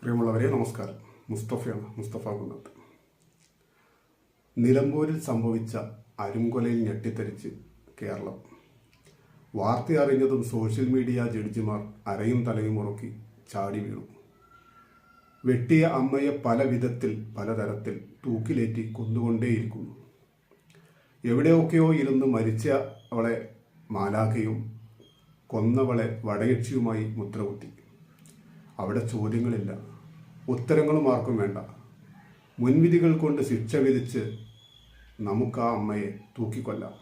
പ്രിയമുള്ളവരെ നമസ്കാരം. മുസ്തഫ കുന്നത്ത്. നിലമ്പൂരിൽ സംഭവിച്ച അരുംകൊലയിൽ ഞെട്ടിത്തരിച്ച് കേരളം. വാർത്ത അറിഞ്ഞതും സോഷ്യൽ മീഡിയ ജഡ്ജിമാർ അരയും തലയും ഉറക്കി ചാടി വീണു. വെട്ടിയ അമ്മയെ പല വിധത്തിൽ പലതരത്തിൽ തൂക്കിലേറ്റി കൊന്നുകൊണ്ടേയിരിക്കുന്നു. എവിടെയൊക്കെയോ ഇരുന്ന് മരിച്ച അവളെ മാലാഖയും കൊന്നവളെ വടയക്ഷിയുമായി മുദ്രകുത്തി. അവിടെ ചോദ്യങ്ങളില്ല, ഉത്തരങ്ങളും ആർക്കും വേണ്ട. മുൻവിധികൾ കൊണ്ട് ശിക്ഷ വിധിച്ച് നമുക്ക് ആ അമ്മയെ തൂക്കിക്കൊല്ലാം.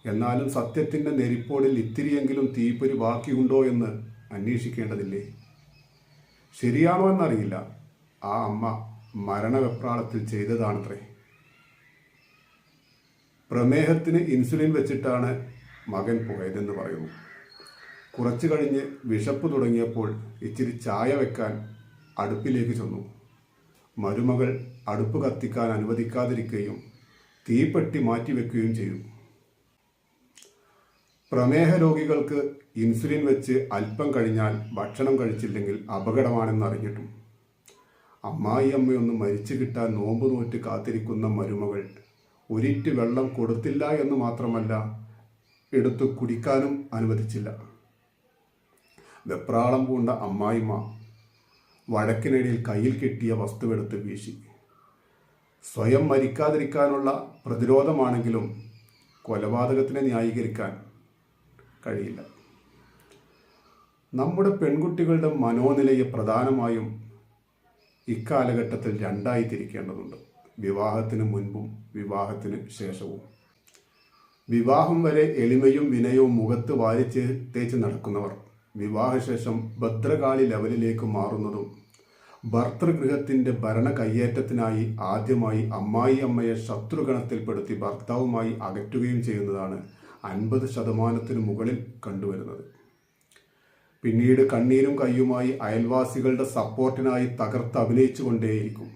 എന്നാലും സത്യത്തിൻ്റെ നെരിപ്പോടിൽ ഇത്തിരിയെങ്കിലും തീപ്പൊരി ബാക്കിയുണ്ടോ എന്ന് അന്വേഷിക്കേണ്ടതില്ലേ? ശരിയാണോ എന്നറിയില്ല, ആ അമ്മ മരണവെപ്രാളത്തിൽ ചെയ്തതാണത്രേ. പ്രമേഹത്തിന് ഇൻസുലിൻ വെച്ചിട്ടാണ് മകൻ പോയതെന്ന് പറയുന്നു. കുറച്ചു കഴിഞ്ഞ് വിശപ്പ് തുടങ്ങിയപ്പോൾ ഇച്ചിരി ചായ വെക്കാൻ അടുപ്പിലേക്ക് ചെന്നു. മരുമകൾ അടുപ്പ് കത്തിക്കാൻ അനുവദിക്കാതിരിക്കുകയും തീപ്പെട്ടി മാറ്റിവെക്കുകയും ചെയ്തു. പ്രമേഹ രോഗികൾക്ക് ഇൻസുലിൻ വെച്ച് അല്പം കഴിഞ്ഞാൽ ഭക്ഷണം കഴിച്ചില്ലെങ്കിൽ അപകടമാണെന്നറിഞ്ഞിട്ടും അമ്മായിയമ്മയൊന്ന് മരിച്ചു കിട്ടാൻ നോമ്പ് നോറ്റ് കാത്തിരിക്കുന്ന മരുമകൾ ഒരിറ്റ് വെള്ളം കൊടുത്തില്ല എന്ന് മാത്രമല്ല, എടുത്തു കുടിക്കാനും അനുവദിച്ചില്ല. വെപ്രാളം പൂണ്ട അമ്മായിമ്മ വഴക്കിനിടയിൽ കയ്യിൽ കിട്ടിയ വസ്തുവെടുത്ത് വീശി. സ്വയം മരിക്കാതിരിക്കാനുള്ള പ്രതിരോധമാണെങ്കിലും കൊലപാതകത്തിനെ ന്യായീകരിക്കാൻ കഴിയില്ല. നമ്മുടെ പെൺകുട്ടികളുടെ മനോനിലയെ പ്രധാനമായും ഇക്കാലഘട്ടത്തിൽ രണ്ടായി തിരിക്കേണ്ടതുണ്ട്: വിവാഹത്തിന് മുൻപും വിവാഹത്തിന് ശേഷവും. വിവാഹം വരെ എളിമയും വിനയവും മുഖത്ത് വാരിച്ച് തേച്ച് നടക്കുന്നവർ വിവാഹശേഷം ഭദ്രകാളി ലെവലിലേക്ക് മാറുന്നതും ഭർതൃഗൃഹത്തിൻ്റെ ഭരണ കയ്യേറ്റത്തിനായി ആദ്യമായി അമ്മായിയമ്മയെ ശത്രുഗണത്തിൽപ്പെടുത്തി ഭർത്താവുമായി അകറ്റുകയും ചെയ്യുന്നതാണ് 50% മുകളിൽ കണ്ടുവരുന്നത്. പിന്നീട് കണ്ണീരും കയ്യുമായി അയൽവാസികളുടെ സപ്പോർട്ടിനായി തകർത്ത് അഭിനയിച്ചു കൊണ്ടേയിരിക്കും.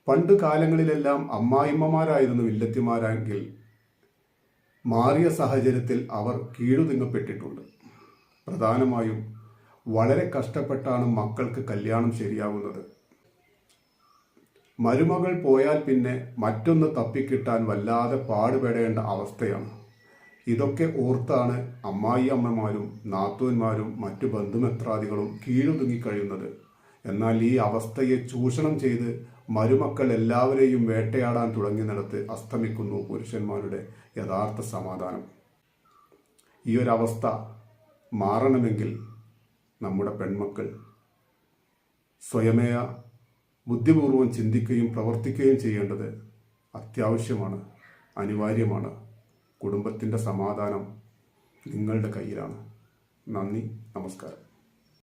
പണ്ട് കാലങ്ങളിലെല്ലാം അമ്മായിമ്മമാരായിരുന്നു വില്ലത്തിമാരെങ്കിൽ മാറിയ സാഹചര്യത്തിൽ അവർ കീഴുതിങ്ങപ്പെട്ടിട്ടുണ്ട്. പ്രധാനമായും വളരെ കഷ്ടപ്പെട്ടാണ് മക്കൾക്ക് കല്യാണം ശരിയാവുന്നത്. മരുമകൾ പോയാൽ പിന്നെ മറ്റൊന്ന് തപ്പിക്കിട്ടാൻ വല്ലാതെ പാടുപെടേണ്ട അവസ്ഥയാണ്. ഇതൊക്കെ ഓർത്താണ് അമ്മായിയമ്മമാരും നാത്തൂന്മാരും മറ്റു ബന്ധുമിത്രാദികളും കീഴുതുങ്ങിക്കഴിയുന്നത്. എന്നാൽ ഈ അവസ്ഥയെ ചൂഷണം ചെയ്ത് മരുമക്കൾ എല്ലാവരെയും വേട്ടയാടാൻ തുടങ്ങിയിടത്ത് അസ്തമിക്കുന്നു പുരുഷന്മാരുടെ യഥാർത്ഥ സമാധാനം. ഈ ഒരവസ്ഥ മാറണമെങ്കിൽ നമ്മുടെ പെൺമക്കൾ സ്വയമേവ ബുദ്ധിപൂർവം ചിന്തിക്കുകയും പ്രവർത്തിക്കുകയും ചെയ്യേണ്ടത് അത്യാവശ്യമാണ്, അനിവാര്യമാണ്. കുടുംബത്തിൻ്റെ സമാധാനം നിങ്ങളുടെ കയ്യിലാണ്. നന്ദി, നമസ്കാരം.